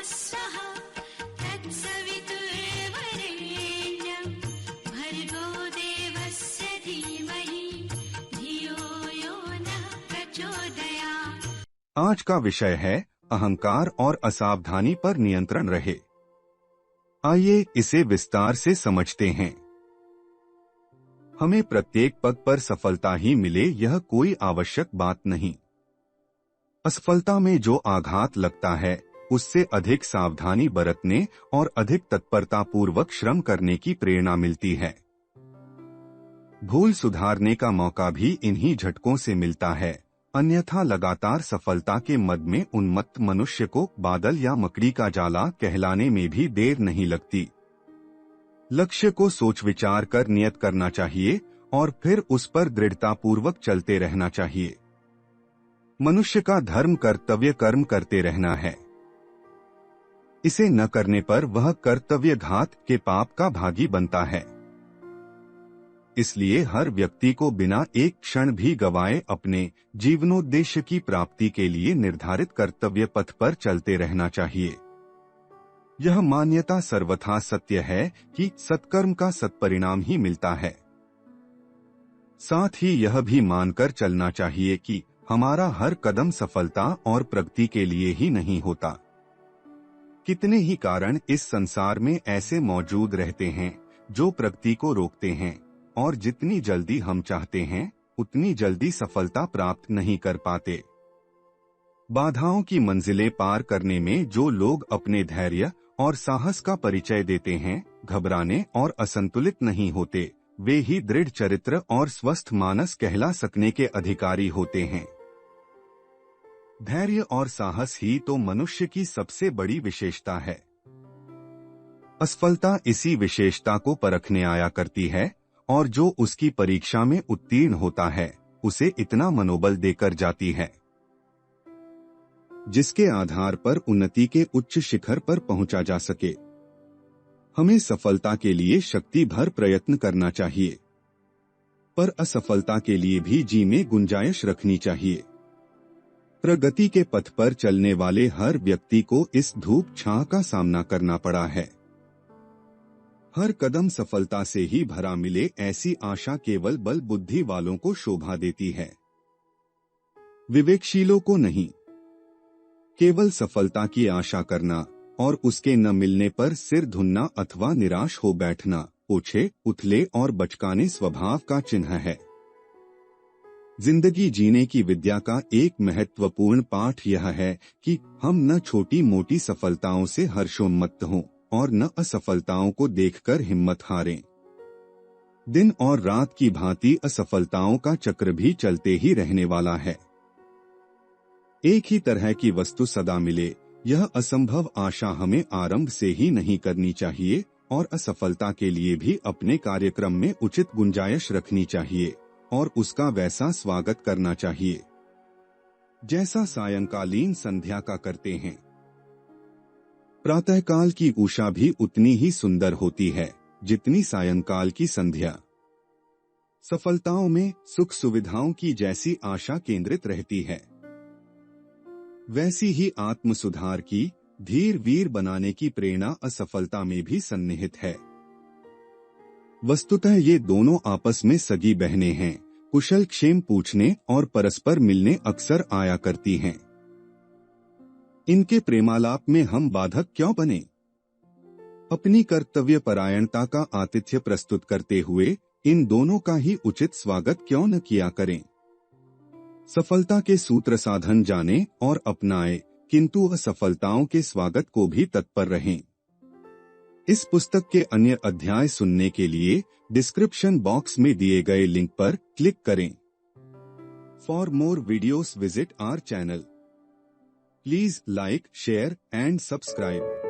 स्वः तत्सवितुर्वरेण्यं भर्गो देवस्य धीमहि धियो यो नः प्रचोदयात्। आज का विषय है अहंकार और असावधानी पर नियंत्रण रहे। आइए इसे विस्तार से समझते हैं। हमें प्रत्येक पद पर सफलता ही मिले यह कोई आवश्यक बात नहीं। असफलता में जो आघात लगता है उससे अधिक सावधानी बरतने और अधिक तत्परतापूर्वक श्रम करने की प्रेरणा मिलती है। भूल सुधारने का मौका भी इन्हीं झटकों से मिलता है, अन्यथा लगातार सफलता के मद में उन्मत्त मनुष्य को बादल या मकड़ी का जाला कहलाने में भी देर नहीं लगती। लक्ष्य को सोच विचार कर नियत करना चाहिए और फिर उस पर दृढ़तापूर्वक चलते रहना चाहिए। मनुष्य का धर्म कर्तव्य कर्म करते रहना है। इसे न करने पर वह कर्तव्य घात के पाप का भागी बनता है। इसलिए हर व्यक्ति को बिना एक क्षण भी गवाए अपने जीवनोद्देश्य की प्राप्ति के लिए निर्धारित कर्तव्य पथ पर चलते रहना चाहिए। यह मान्यता सर्वथा सत्य है कि सत्कर्म का सत्परिणाम ही मिलता है। साथ ही यह भी मानकर चलना चाहिए कि हमारा हर कदम सफलता और प्रगति के लिए ही नहीं होता। कितने ही कारण इस संसार में ऐसे मौजूद रहते हैं जो प्रगति को रोकते हैं, और जितनी जल्दी हम चाहते हैं उतनी जल्दी सफलता प्राप्त नहीं कर पाते। बाधाओं की मंजिलें पार करने में जो लोग अपने धैर्य और साहस का परिचय देते हैं, घबराने और असंतुलित नहीं होते, वे ही दृढ़ चरित्र और स्वस्थ मानस कहला सकने के अधिकारी होते हैं। धैर्य और साहस ही तो मनुष्य की सबसे बड़ी विशेषता है। असफलता इसी विशेषता को परखने आया करती है, और जो उसकी परीक्षा में उत्तीर्ण होता है उसे इतना मनोबल देकर जाती है जिसके आधार पर उन्नति के उच्च शिखर पर पहुंचा जा सके। हमें सफलता के लिए शक्ति भर प्रयत्न करना चाहिए, पर असफलता के लिए भी जी में गुंजाइश रखनी चाहिए। प्रगति के पथ पर चलने वाले हर व्यक्ति को इस धूप छां का सामना करना पड़ा है। हर कदम सफलता से ही भरा मिले ऐसी आशा केवल बल बुद्धि वालों को शोभा देती है, विवेकशीलों को नहीं। केवल सफलता की आशा करना और उसके न मिलने पर सिर धुनना अथवा निराश हो बैठना ओछे, उथले और बचकाने स्वभाव का चिन्ह है। जिंदगी जीने की विद्या का एक महत्वपूर्ण पाठ यह है कि हम न छोटी मोटी सफलताओं से हर्षोन्मत्त हों और न असफलताओं को देखकर हिम्मत हारें। दिन और रात की भांति असफलताओं का चक्र भी चलते ही रहने वाला है। एक ही तरह की वस्तु सदा मिले यह असंभव आशा हमें आरंभ से ही नहीं करनी चाहिए, और असफलता के लिए भी अपने कार्यक्रम में उचित गुंजाइश रखनी चाहिए और उसका वैसा स्वागत करना चाहिए जैसा सायंकालीन संध्या का करते हैं। प्रातःकाल की उषा भी उतनी ही सुंदर होती है जितनी सायंकाल की संध्या। सफलताओं में सुख सुविधाओं की जैसी आशा केंद्रित रहती है, वैसी ही आत्म सुधार की, धीर वीर बनाने की प्रेरणा असफलता में भी सन्निहित है। वस्तुतः ये दोनों आपस में सगी बहनें हैं, कुशल क्षेम पूछने और परस्पर मिलने अक्सर आया करती हैं। इनके प्रेमालाप में हम बाधक क्यों बने? अपनी कर्तव्य परायणता का आतिथ्य प्रस्तुत करते हुए इन दोनों का ही उचित स्वागत क्यों न किया करें? सफलता के सूत्र साधन जाने और अपनाएं, किंतु असफलताओं के स्वागत को भी तत्पर रहें। इस पुस्तक के अन्य अध्याय सुनने के लिए डिस्क्रिप्शन बॉक्स में दिए गए लिंक पर क्लिक करें। For more videos visit our channel. Please like, share and subscribe.